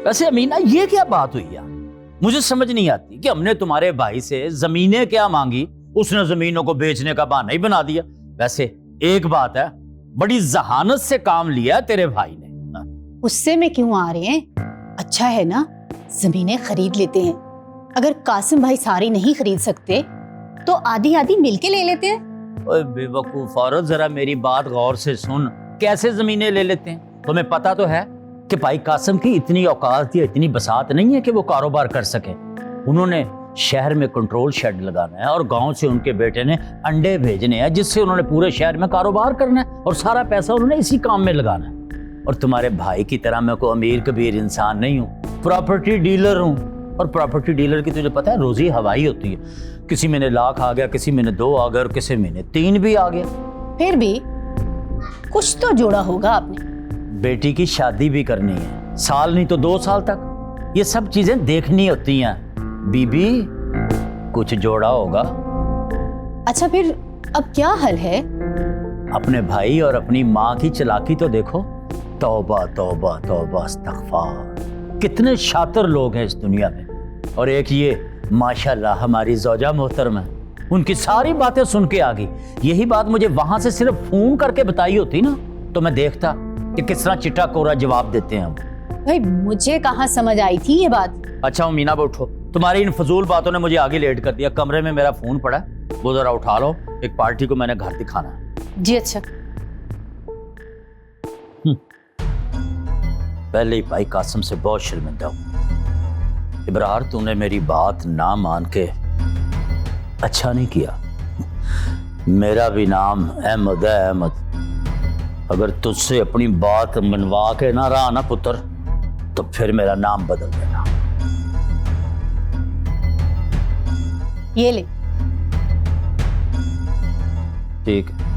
वैसे अमीना ये क्या बात हुई यार, मुझे समझ नहीं आती कि हमने तुम्हारे भाई से जमीनें क्या मांगी, उसने जमीनों को बेचने का बहाना ही बना दिया। वैसे एक बात है, बड़ी जहानत से काम लिया तेरे भाई ने। उससे में क्यों आ रहे हैं? अच्छा है ना, जमीनें खरीद लेते हैं। अगर कासिम भाई सारी नहीं खरीद सकते तो आधी आधी मिलके ले लेते हैं। ओए बेवकूफ औरत, जरा मेरी बात गौर से सुन। कैसे जमीनें ले लेते हैं? तुम्हें पता तो है कि भाई कासिम की इतनी औकात या इतनी बसात नहीं है कि वो कारोबार कर सके। उन्होंने शहर में कंट्रोल शेड लगाना है और गांव से उनके बेटे ने अंडे भेजने हैं, जिससे उन्होंने पूरे शहर में कारोबार करना है और सारा पैसा उन्होंने इसी काम में लगाना है। और तुम्हारे भाई की तरह मैं कोई अमीर कबीर इंसान नहीं हूँ, प्रॉपर्टी डीलर हूँ। और प्रॉपर्टी डीलर की तुझे पता है रोजी हवाई होती है। किसी महीने लाख आ गया, किसी महीने 2 आ गए और किसी महीने 3 भी आ गया। फिर भी कुछ तो जोड़ा होगा आपने। बेटी की शादी भी करनी है, साल नहीं तो 2 साल तक। ये सब चीजें देखनी होती हैं बीबी, कुछ जोड़ा होगा। अच्छा फिर अब क्या हल है? अपने भाई और अपनी माँ की चालाकी तो देखो। तौबा तौबा तौबा इस्तग़फ़ार। कितने शातिर लोग हैं इस दुनिया में। और एक ये माशाल्लाह हमारी ज़ौजा मोहतरम है, उनकी सारी बातें सुन के आ गई। यही बात मुझे वहां से सिर्फ फोन करके बताई होती ना, तो मैं देखता कि किस तरह चिट्टा कोरा जवाब देते हैं हम। भाई मुझे कहाँ समझ आई थी ये बात। अच्छा मीना उठो, तुम्हारी इन फजूल बातों ने मुझे आगे लेट कर दिया। कमरे में मेरा फोन पड़ा है, वो जरा उठा लो, एक पार्टी को मैंने घर दिखाना है। जी अच्छा। पहले ही भाई कासिम से बहुत शर्मिंदा हूं। इब्रार, तूने मेरी बात ना मान के अच्छा नहीं किया। मेरा भी नाम अहमद है, अहमद। अगर तुझसे अपनी बात मनवा के ना रहा ना पुत्र, तो फिर मेरा नाम बदल देना। ये ले। ठीक है।